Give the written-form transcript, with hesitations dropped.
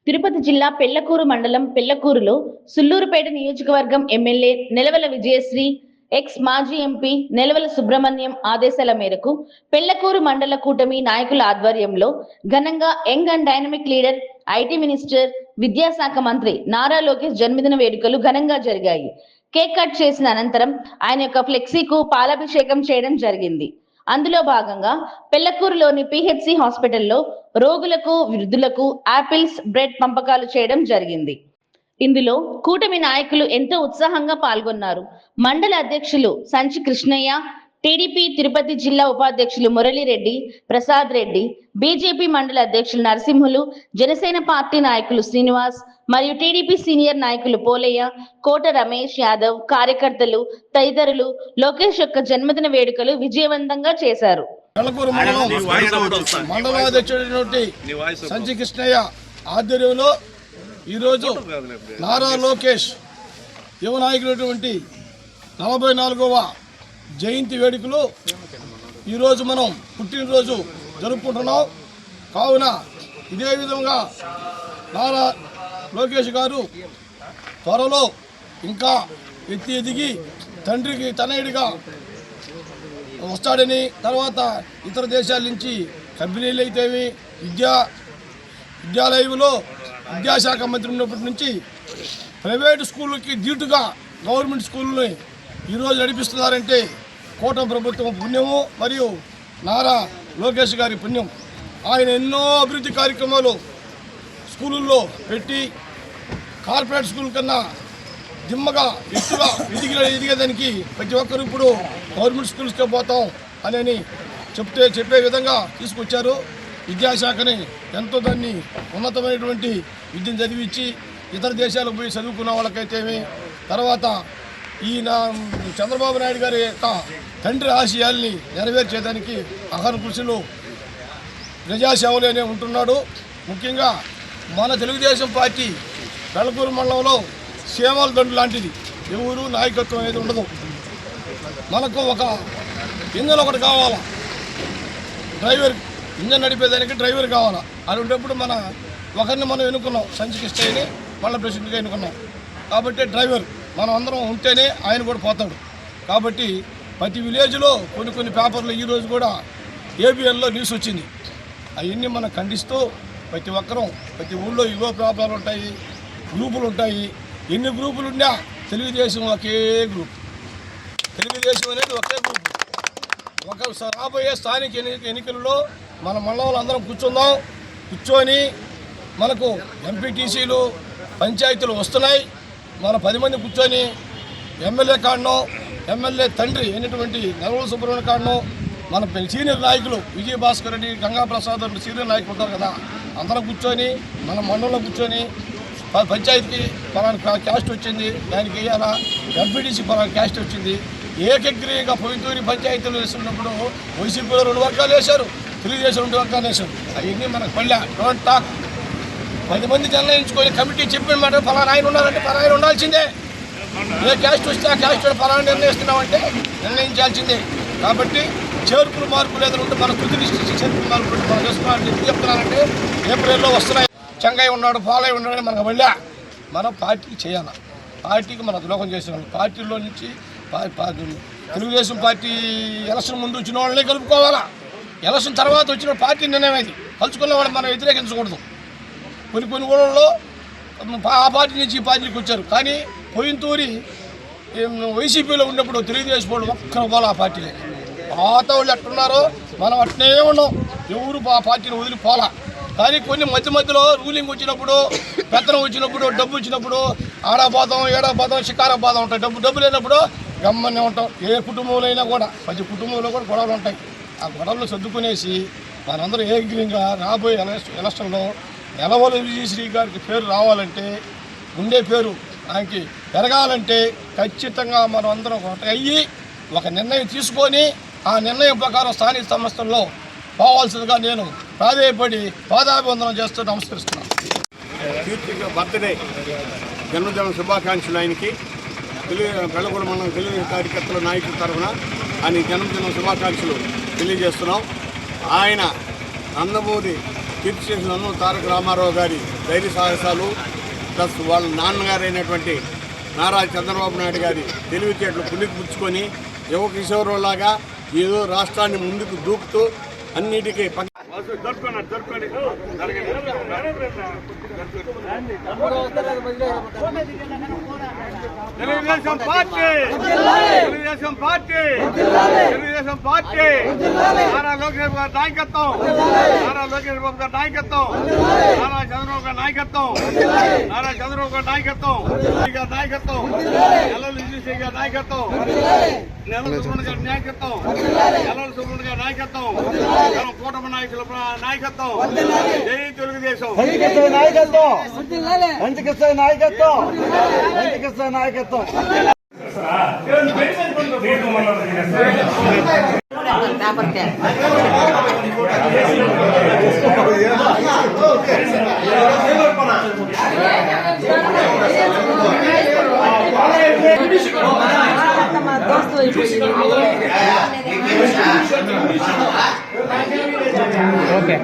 తిరుపతి జిల్లా పెళ్లకూరు మండలం పెళ్లకూరులో సుల్లూరుపేట నియోజకవర్గం ఎమ్మెల్యే నెలవల విజయశ్రీ, ఎక్స్ మాజీ ఎంపీ నెలవల సుబ్రహ్మణ్యం ఆదేశాల మేరకు పెళ్లకూరు మండల కూటమి నాయకుల ఆధ్వర్యంలో ఘనంగా young and dynamic leader, IT minister, విద్యాశాఖ మంత్రి నారా లోకేష్ జన్మదిన వేడుకలు ఘనంగా జరిగాయి. కేక్ కట్ చేసిన అనంతరం ఆయన యొక్క ఫ్లెక్సీకు పాలాభిషేకం చేయడం జరిగింది. అందులో భాగంగా పెళ్లకూరులోని పిహెచ్సి హాస్పిటల్లో రోగులకు, వృద్ధులకు ఆపిల్స్, బ్రెడ్ పంపకాలు చేయడం జరిగింది. ఇందులో కూటమి నాయకులు ఎంతో ఉత్సాహంగా పాల్గొన్నారు. మండల అధ్యక్షులు సంచి కృష్ణయ్య, టీడీపీ తిరుపతి జిల్లా ఉపాధ్యక్షులు మురళిరెడ్డి, ప్రసాద్ రెడ్డి, బీజేపీ మండల అధ్యక్షులు నరసింహులు, జనసేన పార్టీ నాయకులు శ్రీనివాస్ మరియు టీడీపీ సీనియర్ నాయకులు పోలయ్య, కోట రమేష్ యాదవ్, కార్యకర్తలు తదితరులు లోకేష్ యొక్క జన్మదిన వేడుకలు విజయవంతంగా చేశారు. మండలాధ్యక్షుడు సంచి కృష్ణయ్య ఆధ్వర్యంలో ఈరోజు నారా లోకేష్ యువ నాయకులైనటువంటి 44వ జయంతి వేడుకలు ఈరోజు మనం పుట్టినరోజు జరుపుకుంటున్నాం. కావున ఇదే విధంగా నారా లోకేష్ గారు త్వరలో ఇంకా ఎదిగి తండ్రికి తనయుడిగా వస్తాడని, తర్వాత ఇతర దేశాల నుంచి కంపెనీలు అయితేవి విద్యాలయంలో విద్యాశాఖ మంత్రి ఉన్నప్పటి నుంచి ప్రైవేటు స్కూళ్ళకి ధీటుగా గవర్నమెంట్ స్కూళ్ళని ఈరోజు నడిపిస్తున్నారంటే కూటమి ప్రభుత్వం పుణ్యము మరియు నారా లోకేష్ గారి పుణ్యం. ఆయన ఎన్నో అభివృద్ధి కార్యక్రమాలు స్కూళ్ళల్లో పెట్టి కార్పొరేట్ స్కూల్ కన్నా దిమ్మగా ఎత్తుగా ఎదిగేదానికి ప్రతి ఒక్కరు ఇప్పుడు గవర్నమెంట్ స్కూల్స్కే పోతాం అని చెప్పే విధంగా తీసుకొచ్చారు. విద్యాశాఖని ఎంతో దాన్ని ఉన్నతమైనటువంటి విద్యను చదివించి ఇతర దేశాలకు పోయి చదువుకున్న వాళ్ళకైతేమి, తర్వాత ఈయన చంద్రబాబు నాయుడు గారి యొక్క తండ్రి ఆశయాల్ని నెరవేర్చేదానికి అహర్న కృషిలో ప్రజాసేవలోనే ఉంటున్నాడు. ముఖ్యంగా మన తెలుగుదేశం పార్టీ పెళ్లకూరు మండలంలో సేవల దండు లాంటిది. ఎవరు నాయకత్వం అనేది ఉండదు. మనకు ఒక ఇంజన్ ఒకటి కావాలా, డ్రైవర్, ఇంజన్ నడిపేదానికి డ్రైవర్ కావాలా. అలాంటప్పుడు ఒకరిని మనం ఎన్నుకున్నాం, సంచి కృష్ణయ్యని మండల ప్రెసిడెంట్గా ఎన్నుకున్నాం. కాబట్టి డ్రైవర్ మనం అందరం ఉంటేనే ఆయన కూడా పోతాడు. కాబట్టి ప్రతి విలేజ్లో కొన్ని పేపర్లు ఈరోజు కూడా ఏబిఎన్లో న్యూస్ వచ్చింది. అవన్నీ మనం ఖండిస్తూ ప్రతి ఒక్కరూ ప్రతి ఊళ్ళో ఇవో పేపర్లు ఉంటాయి, గ్రూపులు ఉంటాయి. ఎన్ని గ్రూపులు ఉన్నా తెలుగుదేశం ఒకే గ్రూప్, తెలుగుదేశం అనేది ఒకే గ్రూప్. రాబోయే స్థానిక ఎన్నికల్లో మన మండలంలో అందరం కూర్చొని మనకు ఎంపీటీసీలు, పంచాయతీలు వస్తున్నాయి. మన 10 మంది కూర్చొని ఎమ్మెల్యే కాడనో, ఎమ్మెల్యే తండ్రి అయినటువంటి నెలవల సుబ్రహ్మణ్యం కాడనో, మన సీనియర్ నాయకులు విజయభాస్కర్ రెడ్డి, గంగాప్రసాద్ రెడ్డి సీనియర్ నాయకులు ఉంటారు కదా, అందరం కూర్చొని మన మండలంలో కూర్చొని పంచాయతీకి పలానా క్యాస్ట్ వచ్చింది, దానికి ఇలా ఎంపీటీసీ పలానా క్యాస్ట్ వచ్చింది, ఏకగ్రీయంగా పొయ్యితూరి పంచాయతీలు వేస్తున్నప్పుడు వైసీపీలో 2 వర్గాలు వేశారు, తెలుగుదేశం 2 వర్గాలు వేశారు. అవన్నీ మనకు పల్లె డోంట్ టాక్. 10 మంది నిర్ణయించుకొని కమిటీ చెప్పిన మాట పలానా ఆయన ఉండాలంటే పలానా ఉండాల్సిందే. ఏ క్యాస్ట్ వస్తే ఆ క్యాస్ట్ పలానా నిర్ణయిస్తున్నామంటే నిర్ణయించాల్సిందే. కాబట్టి చేర్పులు మార్పులు ఏదైనా ఉంటే మన కృతి చేర్పులు మార్పులు మనం చేసుకోవాలని ఎందుకు చెప్తున్నారంటే ఏప్రిల్లో వస్తున్నాయి. చెంగయ్య ఉన్నాడు, పాలయ్య ఉన్నాడని మనకు వెళ్ళా. మనం పార్టీకి చేయాలి. పార్టీకి మనం ద్రోహం చేసేవాళ్ళు. పార్టీలో నుంచి తెలుగుదేశం పార్టీ ఎలక్షన్ ముందు వచ్చిన వాళ్ళని కలుపుకోవాలా. ఎలక్షన్ తర్వాత వచ్చిన పార్టీ నిర్ణయం అది కలుసుకున్న వాళ్ళు మనం వ్యతిరేకించకూడదు. కొన్ని ఊళ్ళలో ఆ పార్టీ నుంచి ఈ పార్టీకి వచ్చారు. కానీ పోయినతూరి వైసీపీలో ఉన్నప్పుడు తెలుగుదేశం వాళ్ళు ఒక్కరు పోలే ఆ పార్టీలే. పాత వాళ్ళు ఎట్టున్నారో మనం అట్నే ఉన్నాం. ఎవరు ఆ పార్టీని వదిలిపోలా. కానీ కొన్ని మధ్యలో రూలింగ్ వచ్చినప్పుడు, పెత్తనం వచ్చినప్పుడు, డబ్బు వచ్చినప్పుడు ఆడపోతాం, ఏడాపోతాం, షికారాపోతాం ఉంటాయి. డబ్బు లేనప్పుడు గమ్మనే ఉంటాం. ఏ కుటుంబంలో అయినా కూడా ప్రతి కుటుంబంలో కూడా గొడవలు ఉంటాయి. ఆ గొడవలు సర్దుకునేసి మనందరూ ఏకగ్రీయంగా రాబోయే ఎలక్షన్లో నెలవల విజయశ్రీ గారికి పేరు రావాలంటే, ఉండే పేరు ఆయనకి పెరగాలంటే ఖచ్చితంగా మనం అందరం ఒకటి అయ్యి ఒక నిర్ణయం తీసుకొని ఆ నిర్ణయం ప్రకారం స్థానిక సంస్థల్లో పోవాల్సిందిగా నేను ప్రాధేయపడి పాదాభివందనం చేస్తూ నమస్కరిస్తున్నాను. బర్త్డే జన్మదిన శుభాకాంక్షలు ఆయనకి పెళ్లకూరు మండలం తెలుగు కార్యకర్తల నాయకుల తరఫున ఆయన జన్మదిన శుభాకాంక్షలు తెలియజేస్తున్నాం. ఆయన నందమూరి కీర్తి చేసిన అన్నం తారక రామారావు గారి ధైర్య సాహసాలు ప్లస్ వాళ్ళ నాన్నగారైనటువంటి నారా చంద్రబాబు నాయుడు గారి తెలివితేటలు పుణికిపుచ్చుకొని యువ కిషోరులాగా ఏదో రాష్ట్రాన్ని ముందుకు దూకుతూ అన్నిటికీ Telugu Desam party Telugu Desam party Telugu Desam party Nara Lokesh Babu నాయకత్వం నారా లోకేష్ బాబు గారి నాయకత్వం నారా చంద్రబాబు గారి నాయకత్వం నారా చంద్రబాబు గారి నాయకత్వం గారి నాయకత్వం నెల్లూరు విజయశ్రీ గారి నాయకత్వం నెల్లూరు సుబ్రహ్మణ్య గారి నాయకత్వం నెల్లూరు సుబ్రహ్మణ్య గారి నాయకత్వం కూటమి నాయకుల నాయకత్వం జై తెలుగుదేశం నాయకత్వం మంచికిస్తే నాయకత్వం మంచికిస్తే నాయకత్వం ఓకే